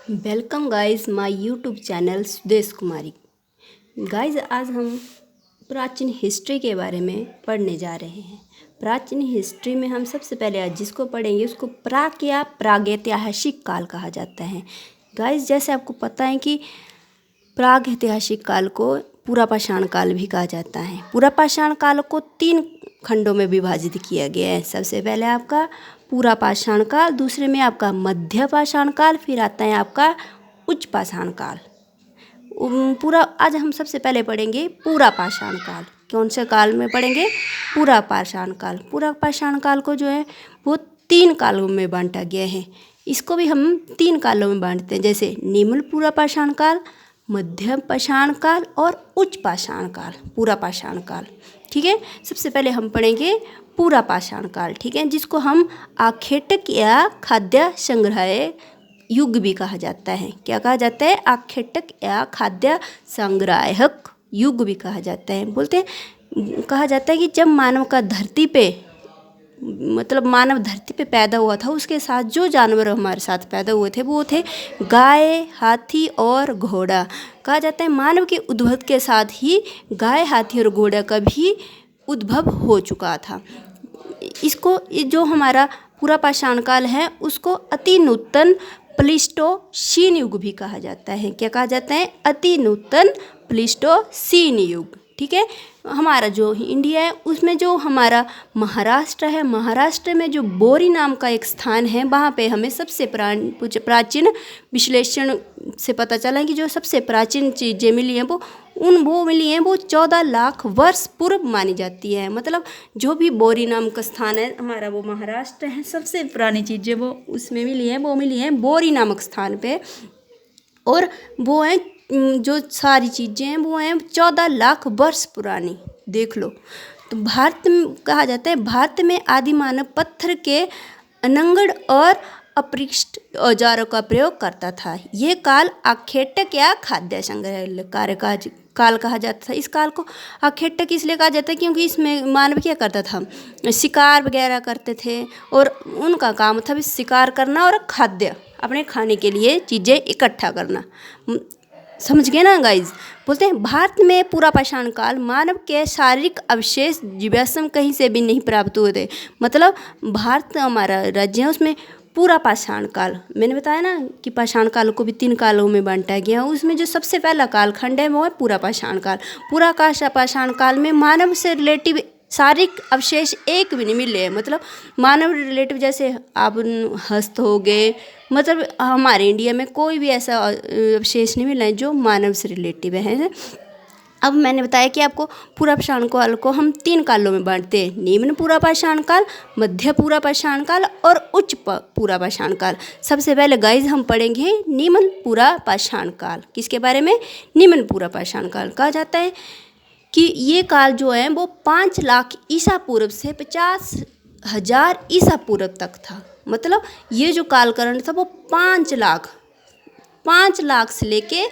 Welcome guys my YouTube channel Sudesh Kumari. Guys आज हम प्राचीन हिस्ट्री के बारे में पढ़ने जा रहे हैं। प्राचीन हिस्ट्री में हम सबसे पहले आज जिसको पढ़ेंगे उसको प्राक या प्रागैतिहासिक काल कहा जाता है। गाइस जैसे आपको पता है कि प्रागैतिहासिक काल को पूरा पाषाण काल भी कहा जाता है। पूरा पाषाण काल को 3 खंडों में विभाजित किया गया है। सबसे पहले आपका पूरा पाषाण काल, दूसरे में आपका मध्य पाषाण काल, फिर आता है आपका उच्च पाषाण काल। पूरा आज हम सबसे पहले पढ़ेंगे पूरा पाषाण काल। कौन से काल में पढ़ेंगे? पूरा पाषाण काल। पूरा पाषाण काल को जो है वो 3 कालों में बांटा गया है। इसको भी हम 3 कालों में बांटते हैं, जैसे निम्न पूरा पाषाण काल, मध्यम पाषाण काल और उच्च पाषाण काल, पूरा पाषाण काल। ठीक है, सबसे पहले हम पढ़ेंगे पूरा पाषाण काल। ठीक है, जिसको हम आखेटक या खाद्य संग्रह युग भी कहा जाता है। क्या कहा जाता है? आखेटक या खाद्य संग्राहक युग भी कहा जाता है। कहा जाता है कि जब मानव का धरती पे मानव धरती पे पैदा हुआ था, उसके साथ जो जानवर हमारे साथ पैदा हुए थे वो थे गाय, हाथी और घोड़ा। कहा जाता है मानव के उद्भव के साथ ही गाय, हाथी और घोड़ा का भी उद्भव हो चुका था। इसको जो हमारा पूरा पाषाण काल है उसको अति नूतन प्लीस्टोसीन युग भी कहा जाता है। क्या कहा जाता है? अति नूतन प्लीस्टोसीन युग। ठीक है, हमारा जो इंडिया है उसमें जो हमारा महाराष्ट्र है, महाराष्ट्र में जो बोरी नाम का एक स्थान है, वहाँ पे हमें सबसे प्राचीन विश्लेषण से पता चला है कि जो सबसे प्राचीन चीज़ें मिली हैं वो मिली हैं वो 14 लाख वर्ष पूर्व मानी जाती है। मतलब जो भी बोरी नाम का स्थान है हमारा वो महाराष्ट्र है, सबसे पुरानी चीज़ें वो उसमें मिली हैं बोरी नामक स्थान पे। और वो हैं जो सारी चीज़ें हैं वो हैं 14 लाख वर्ष पुरानी। देख लो, तो भारत में कहा जाता है भारत में आदि मानव पत्थर के अनंगड़ और अपरिष्ट औजारों का प्रयोग करता था। ये काल आखेटक या खाद्य संग्रह कार्य का काल कहा जाता था। इस काल को आखेटक इसलिए कहा जाता है क्योंकि इसमें मानव क्या करता था? शिकार वगैरह करते थे और उनका काम था भी शिकार करना और खाद्य अपने खाने के लिए चीज़ें इकट्ठा करना। समझ गए ना गाइज? बोलते हैं भारत में पूरा पाषाण काल मानव के शारीरिक अवशेष जीवाश्म कहीं से भी नहीं प्राप्त हुए थे। मतलब भारत हमारा राज्य है उसमें पूरा पाषाण काल, मैंने बताया ना कि पाषाण काल को भी 3 कालों में बांटा गया। उसमें जो सबसे पहला कालखंड है वो है पूरा पाषाण काल। पूरा पाषाण काल में मानव से रिलेटिव शारीरिक अवशेष एक भी नहीं मिले हैं। मतलब मानव रिलेटिव जैसे आप हस्त हो गए, मतलब हमारे इंडिया में कोई भी ऐसा अवशेष नहीं मिला है जो मानव से रिलेटिव है। अब मैंने बताया कि आपको पूरा पाषाण काल को हम 3 कालों में बांटते हैं, निम्न पूरा पाषाण काल, मध्य पूरा पाषाण काल और उच्च पूरा पाषाण काल। सबसे पहले गाइज हम पढ़ेंगे निम्न पूरा पाषाण काल। किसके बारे में? निम्न पूरा पाषाण काल। कहा जाता है कि ये काल जो है वो 5 लाख ईसा पूर्व से 50,000 ईसा पूर्व तक था। मतलब ये जो कालखंड था वो 5 लाख से लेके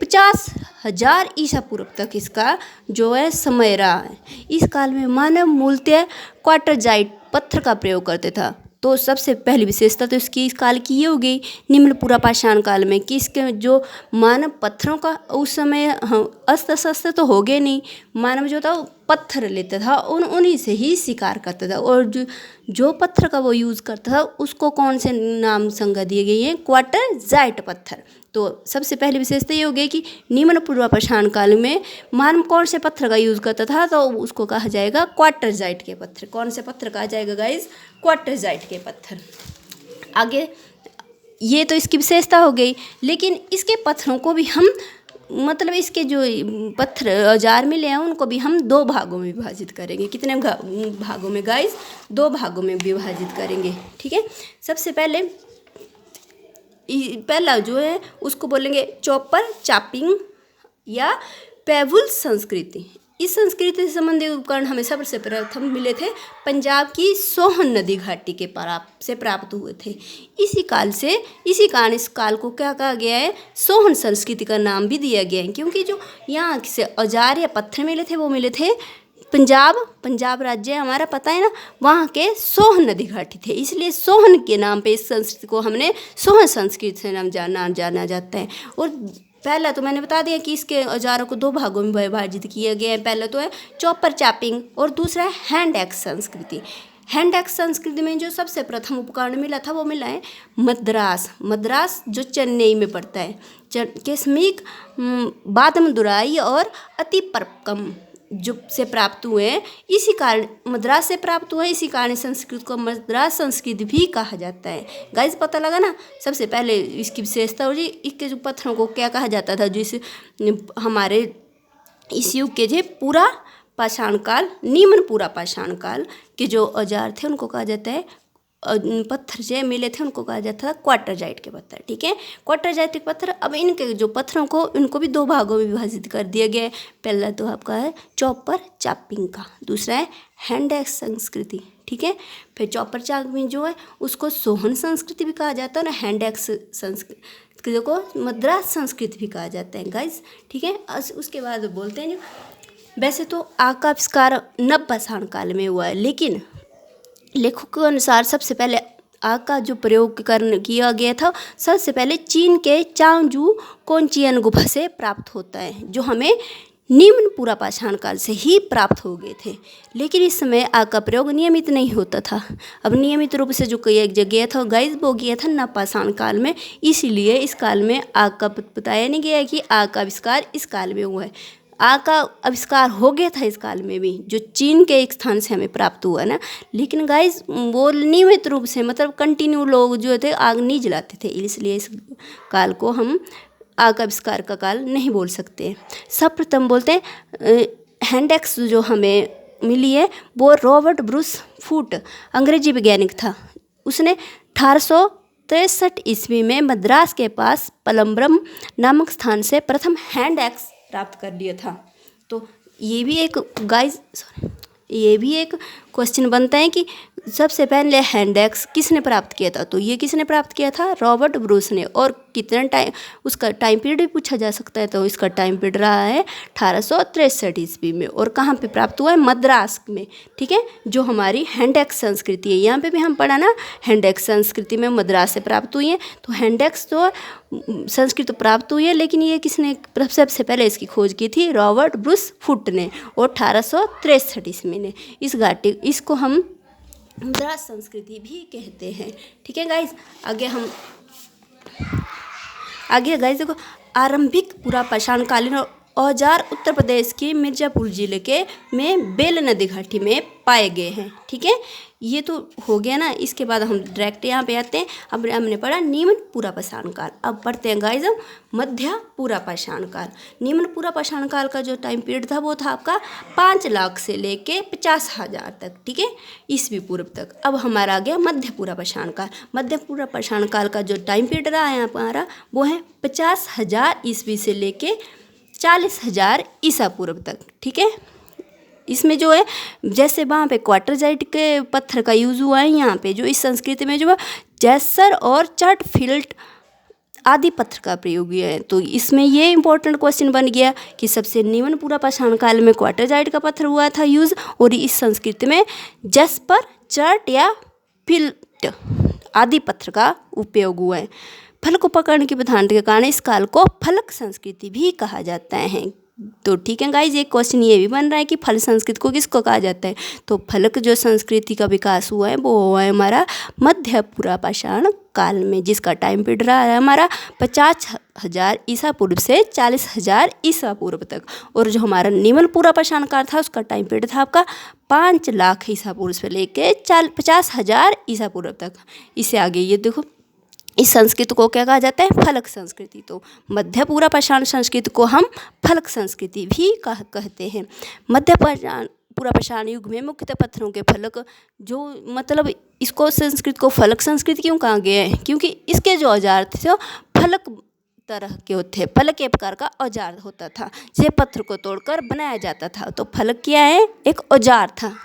50,000 ईसा पूर्व तक इसका जो है समय रहा है। इस काल में मानव मूलतः क्वार्टरजाइट पत्थर का प्रयोग करते था। तो सबसे पहली विशेषता तो इसकी इस काल की ये हो गई निम्न पूरा पाषाण काल में कि इसके जो मानव पत्थरों का उस समय अस्त्र शस्त्र तो हो गए नहीं, मानव जो था वो पत्थर लेता था उन्हीं से ही शिकार करता था। और जो पत्थर का वो यूज़ करता था उसको कौन से नाम संज्ञा दिए गई है? क्वार्टरजाइट पत्थर। तो सबसे पहली विशेषता ये हो गई कि निम्न पूर्व पाषाण काल में मानव कौन से पत्थर का यूज़ करता था? तो उसको कहा जाएगा क्वार्टरजाइट के पत्थर। कौन से पत्थर कहा जाएगा गाइज? क्वार्टरजाइट के पत्थर। आगे ये तो इसकी विशेषता हो गई, लेकिन इसके पत्थरों को भी हम मतलब इसके जो पत्थर औजार मिले हैं उनको भी हम 2 भागों में विभाजित करेंगे। कितने भागों में गाइज? 2 भागों में विभाजित करेंगे। ठीक है, सबसे पहला जो है उसको बोलेंगे चॉपर चापिंग या पेवुल संस्कृति। इस संस्कृति से संबंधित उपकरण हमें सबसे प्रथम मिले थे पंजाब की सोहन नदी घाटी के से प्राप्त हुए थे। इसी कारण इस काल को क्या कहा गया है? सोहन संस्कृति का नाम भी दिया गया है, क्योंकि जो यहाँ से औजार या पत्थर मिले थे वो मिले थे पंजाब राज्य हमारा पता है ना, वहाँ के सोहन नदी घाटी थे, इसलिए सोहन के नाम पे इस संस्कृति को हमने सोहन संस्कृति से नाम जाना जाता है। और पहला तो मैंने बता दिया कि इसके औजारों को 2 भागों में विभाजित किया गया है। पहला तो है चॉपर चॉपिंग और दूसरा है हैंड एक्स संस्कृति। हैंड एक्स संस्कृति में जो सबसे प्रथम उपकरण मिला था वो मिला है मद्रास जो चेन्नई में पड़ता है। केस्मिक बादमदुराई और अतिपरकम जो से प्राप्त हुए हैं, इसी कारण मद्रास से प्राप्त हुए, इसी कारण संस्कृत को मद्रास संस्कृत भी कहा जाता है। गाइस पता लगा ना। सबसे पहले इसकी विशेषता हो जी, इसके जो पत्थरों को क्या कहा जाता था, जिस हमारे इस युग के जो पूरा पाषाण काल, निम्न पूरा पाषाण काल के जो औजार थे उनको कहा जाता है, पत्थर जो मिले थे उनको कहा जाता था क्वार्टरजाइट के पत्थर। ठीक है, क्वार्टरजाइट के पत्थर। अब इनके जो पत्थरों को इनको भी 2 भागों में विभाजित कर दिया गया है। पहला तो आपका है चॉपर चॉपिंग का, दूसरा है हैंड एक्स संस्कृति। ठीक है, फिर चॉपर चॉपिंग जो है उसको सोहन संस्कृति भी कहा जाता है, और हैंड एक्स संस्कृति को मद्रास संस्कृति भी कहा जाता है गाइस। ठीक है, उसके बाद बोलते हैं वैसे तो आग का आविष्कार नवपाषाण काल में हुआ है, लेकिन लेखकों के अनुसार सबसे पहले आग का जो प्रयोग किया गया था सबसे पहले चीन के चांगजू कोनचियन गुफा से प्राप्त होता है, जो हमें निम्न पूरा पाषाण काल से ही प्राप्त हो गए थे। लेकिन इस समय आग का प्रयोग नियमित नहीं होता था। अब नियमित रूप से जो किया गया था गाइस वो गया था नवपाषाण काल में, इसीलिए इस काल में आग का बताया नहीं गया कि आग का आविष्कार इस काल में हुआ है। आग का आविष्कार हो गया था इस काल में भी, जो चीन के एक स्थान से हमें प्राप्त हुआ ना, लेकिन गाइस वो नियमित रूप से मतलब कंटिन्यू लोग जो थे आग नहीं जलाते थे, इसलिए इस काल को हम आग का आविष्कार का काल नहीं बोल सकते। सर्वप्रथम बोलते हैं हैंड एक्स जो हमें मिली है वो रॉबर्ट ब्रूस फूट अंग्रेजी वैज्ञानिक था। उसने 1863 ईस्वी में मद्रास के पास पलम्बरम नामक स्थान से प्रथम हैंड एक्स प्राप्त कर लिया था। तो ये भी एक क्वेश्चन बनता है कि सबसे पहले हैंड एक्स किसने प्राप्त किया था, तो ये किसने प्राप्त किया था, रॉबर्ट ब्रूस ने। और कितना टाइम, उसका टाइम पीरियड भी पूछा जा सकता है, तो इसका टाइम पीरियड रहा है 1863 ईस्वी में। और कहाँ पे प्राप्त हुआ है, मद्रास में। ठीक है, जो हमारी हैंड एक्स संस्कृति है, यहाँ पे भी हम पढ़ा ना, हैंड एक्स संस्कृति में मद्रास से प्राप्त हुई है। तो हैंड एक्स तो संस्कृत प्राप्त हुई है, लेकिन ये किसने सबसे पहले इसकी खोज की थी, रॉबर्ट ब्रूस फुट ने, और 1863 ईस्वी में। इसको हम मद्रास संस्कृति भी कहते हैं। ठीक है गाइस, आगे गाइस देखो, आरंभिक पूरा पाषाणकालीन औजार उत्तर प्रदेश के मिर्जापुर जिले के में बेल नदी घाटी में पाए गए हैं। ठीक है, ये तो हो गया ना। इसके बाद हम डायरेक्ट यहाँ पे आते हैं। अब हमने पढ़ा निम्न पूरा पाषाण काल, अब पढ़ते हैं गाइस मध्य पूरा पाषाण काल। निम्न पूरा पाषाण काल का जो टाइम पीरियड था वो था आपका 5 लाख से लेके 50,000 तक। ठीक है, ईस्वी पूर्व तक। अब हमारा आ गया मध्य पूरा पाषाण काल। मध्य पूरा पाषाण काल का जो टाइम पीरियड रहा है हमारा वो है 50,000 ईस्वी से लेके 40,000 ईसा पूर्व तक। ठीक है, इसमें जो है जैसे वहाँ पे क्वार्टरजाइट के पत्थर का यूज़ हुआ है, यहाँ पे जो इस संस्कृति में जो है जैसर और चटफिल्ट आदि पत्थर का प्रयोग किया है। तो इसमें ये इंपॉर्टेंट क्वेश्चन बन गया कि सबसे निम्न पूरा पाषाण काल में क्वार्टरजाइट का पत्थर हुआ था यूज़, और इस संस्कृति में जैसपर, चट या फिल्ट आदि पत्थर का उपयोग हुआ है। फल को पकड़ने की प्रधानता के कारण इस काल को फलक संस्कृति भी कहा जाता है। तो ठीक है गाइज, एक क्वेश्चन ये भी बन रहा है कि फल संस्कृति को किसको कहा जाता है, तो फलक जो संस्कृति का विकास हुआ है वो हुआ है हमारा मध्य पूरा पाषाण काल में, जिसका टाइम पीरियड रहा है हमारा 50,000 ईसा पूर्व से 40,000 ईसा पूर्व तक। और जो हमारा निम्न पूरा पाषाण काल था उसका टाइम पीरियड था आपका 5 लाख ईसा पूर्व से लेके 50,000 ईसा पूर्व तक। इससे आगे ये देखो, इस संस्कृति को क्या कहा जाता है, फलक संस्कृति। तो मध्य पूरा पाषाण संस्कृति को हम फलक संस्कृति भी कहते हैं। मध्य पूरा पाषाण युग में मुख्यतः पत्थरों के फलक जो मतलब इसको संस्कृति को फलक संस्कृति क्यों कहा गया है, क्योंकि इसके जो औजार थे वो फलक तरह के होते हैं। फलक एक प्रकार का औजार होता था, जिसे पत्थर को तोड़कर बनाया जाता था। तो फलक क्या है, एक औजार था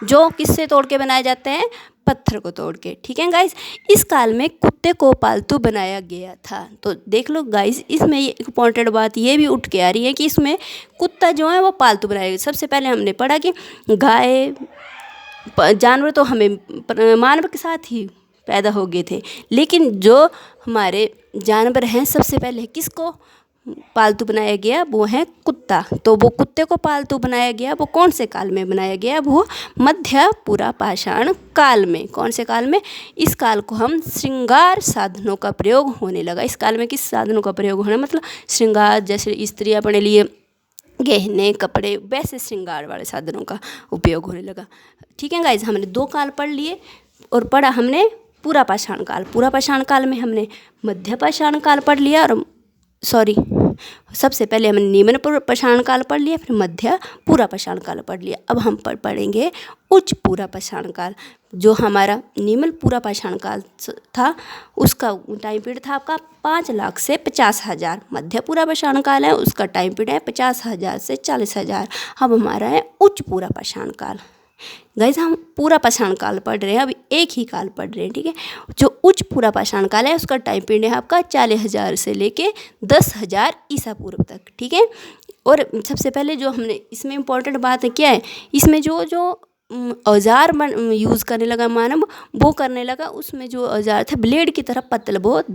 जो किससे तोड़ के बनाए जाते हैं, पत्थर को तोड़ के। ठीक है गाइस, इस काल में कुत्ते को पालतू बनाया गया था। तो देख लो गाइस, इसमें ये इम्पोर्टेंट बात ये भी उठ के आ रही है कि इसमें कुत्ता जो है वो पालतू बनाया गया। सबसे पहले हमने पढ़ा कि गाय जानवर तो हमें मानव के साथ ही पैदा हो गए थे, लेकिन जो हमारे जानवर हैं सबसे पहले किसको पालतू बनाया गया, वो है कुत्ता। तो वो कुत्ते को पालतू बनाया गया, वो कौन से काल में बनाया गया, वो मध्य पूरा पाषाण काल में। कौन से काल में? इस काल को हम श्रृंगार साधनों का प्रयोग होने लगा। इस काल में किस साधनों का प्रयोग होना, मतलब श्रृंगार, जैसे स्त्री अपने लिए गहने कपड़े, वैसे श्रृंगार वाले साधनों का उपयोग होने लगा। ठीक है गाइज, हमने 2 काल पढ़ लिए और पढ़ा हमने पूरा पाषाण काल। पूरा पाषाण काल में हमने मध्य पाषाण काल पढ़ लिया, और सबसे पहले हमने निम्न पाषाण काल पढ़ लिया, फिर मध्य पूरा पाषाण काल पढ़ लिया। अब हम पढ़ेंगे उच्च पूरा पाषाण काल। जो हमारा निम्न पूरा पाषाण काल था उसका टाइम पीरियड था आपका 5 लाख से 50,000। मध्य पूरा पाषाण काल है, उसका टाइम पीरियड है 50,000 से 40,000। अब हमारा है उच्च पूरा पाषाण काल। गाइस, हम पूरा पाषाण काल पढ़ रहे हैं, अभी एक ही काल पढ़ रहे हैं। ठीक है, जो उच्च पूरा पाषाण काल है उसका टाइम पीरियड है आपका 40,000 से लेके 10,000 ईसा पूर्व तक। ठीक है, और सबसे पहले जो हमने इसमें इम्पोर्टेंट बात है क्या है, इसमें जो औजार यूज़ करने लगा मानव, वो करने लगा, उसमें जो औजार थे ब्लेड की तरह पतले, बहुत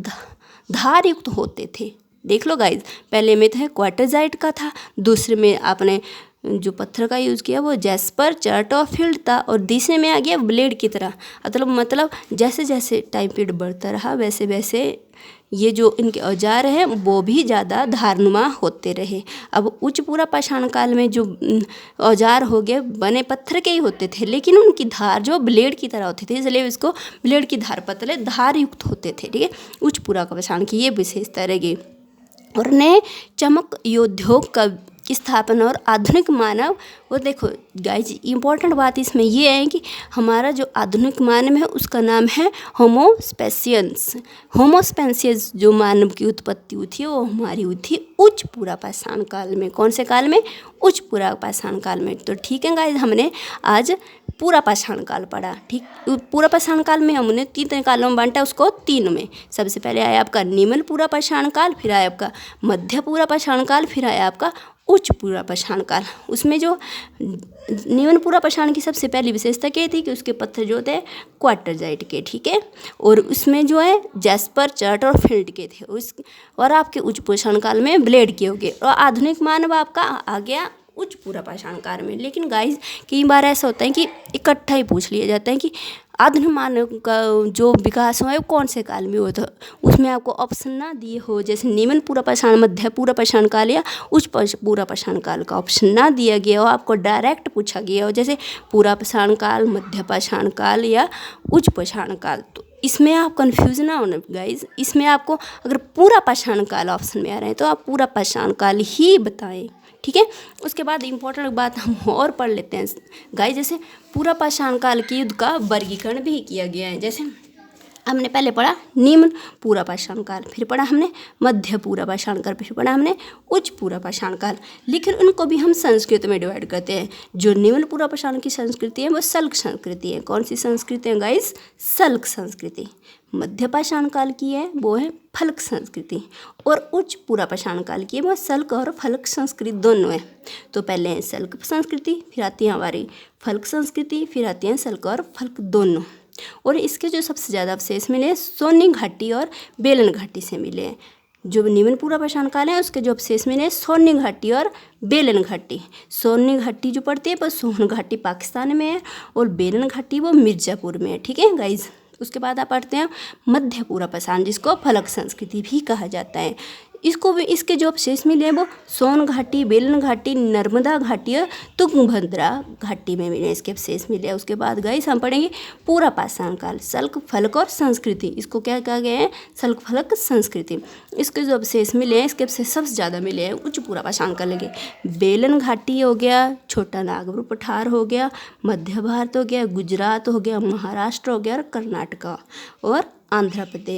धार युक्त होते थे। देख लो गाइज, पहले में था क्वार्टरजाइट का था, दूसरे में आपने जो पत्थर का यूज़ किया वो जैस्पर चर्टोफिल्ड था, और तीसरे में आ गया ब्लेड की तरह। मतलब जैसे जैसे टाइम पीरियड बढ़ता रहा वैसे वैसे ये जो इनके औजार हैं वो भी ज़्यादा धारनुमा होते रहे। अब उच्च पूरा पाषाण काल में जो औजार हो गए बने पत्थर के ही होते थे, लेकिन उनकी धार जो ब्लेड की तरह होती थी, इसलिए इसको ब्लेड की धार पतले धार युक्त होते थे। ठीक है, उच्च पूरा पाषाण की ये विशेषता रहेगी। और नए चमक उद्योग का स्थापना और आधुनिक मानव, वो देखो गाइज, इम्पोर्टेंट बात इसमें ये है कि हमारा जो आधुनिक मानव है उसका नाम है होमोस्पेसियंस। होमोस्पेसियंस जो मानव की उत्पत्ति हुई थी वो हमारी हुई थी उच्च पूरा पाषाण काल में। कौन से काल में? उच्च पूरा पाषाण काल में। तो ठीक है गाइज, हमने आज पूरा पाषाण काल पढ़ा। ठीक, पूरा पाषाण काल में हमने 3 कालों में बांटा, उसको 3 में। सबसे पहले आया आपका निम्न पूरा पाषाण काल, फिर आया आपका मध्य पूरा पाषाण काल, फिर आया आपका उच्च पूरा पाषाण काल। उसमें जो निम्न पूरा पाषाण की सबसे पहली विशेषता क्या थी कि उसके पत्थर जो होते हैं क्वार्टरजाइट के। ठीक है, और उसमें जो है जैस्पर चर्टोफिल्ड के थे और आपके उच्च पाषाण काल में ब्लेड के हो गए, और आधुनिक मानव आपका आ गया उच्च पूरा पाषाण काल में। लेकिन गाइज, कई बार ऐसा होता है कि इकट्ठा ही पूछ लिया जाता है कि आधुनिक मानव का जो विकास हुआ है वो कौन से काल में हुआ था। उसमें आपको ऑप्शन ना दिए हो, जैसे निम्न पूरा पाषाण, मध्य पूरा पाषाण काल या उच्च पूरा पाषाण काल का ऑप्शन ना दिया गया हो, आपको डायरेक्ट पूछा गया हो, जैसे पूरा पाषाण काल, मध्य पाषाण काल या उच्च पाषाण काल। तो इसमें आप कन्फ्यूज ना होना गाइज। इसमें आपको अगर पूरा पाषाण काल ऑप्शन में आ रहे हैं तो आप पूरा पाषाण काल ही बताएं। ठीक है, उसके बाद इम्पोर्टेंट बात हम और पढ़ लेते हैं गाइज। जैसे पूरा पाषाण काल के युद्ध का वर्गीकरण भी किया गया है। जैसे हमने पहले पढ़ा निम्न पूरा पाषाण काल, फिर पढ़ा हमने मध्य पूरा पाषाण काल, फिर पढ़ा हमने उच्च पूरा पाषाण काल। लेकिन उनको भी हम संस्कृति में डिवाइड करते हैं। जो निम्न पूरा पाषाण की संस्कृति है वो सल्क संस्कृति है। कौन सी संस्कृति है गाइस? सल्क संस्कृति। मध्य पाषाण काल की है वो है फल्क संस्कृति, और उच्च पूरा पाषाण काल की है वो सल्क और फल्क संस्कृति दोनों है। तो पहले है सल्क संस्कृति, फिर आती है हमारी फल्क संस्कृति, फिर आती है सल्क और फल्क दोनों। और इसके जो सबसे ज़्यादा अवशेष मिले सोनी घाटी और बेलन घाटी से मिले हैं। जो निम्न पूरा पाषाण काल है उसके जो अवशेष मिले सोनी घाटी और बेलन घाटी। सोनी घाटी जो पड़ती है वो सोन घाटी पाकिस्तान में है, और बेलन घाटी वो मिर्ज़ापुर में है। ठीक है गाइज, उसके बाद आप पढ़ते हैं मध्य पूरा पाषाण, जिसको फलक संस्कृति भी कहा जाता है। इसको भी इसके जो अवशेष मिले हैं वो सोन घाटी, बेलन घाटी, नर्मदा घाटी और तुंगभद्रा घाटी में मिले, इसके अवशेष मिले। उसके बाद गाइस हम पढ़ेंगे पूरा पाषाण काल, सल्क फलक और संस्कृति। इसको क्या कहा गया है? सल्क फलक संस्कृति। इसके जो अवशेष मिले हैं, इसके अवशेष सबसे ज़्यादा मिले हैं उच्च पूरा पाषाण काल के। बेलन घाटी हो गया, छोटा नागपुर पठार हो गया, मध्य भारत हो गया, गुजरात हो गया, महाराष्ट्र हो गया और कर्नाटका और आंध्र प्रदेश।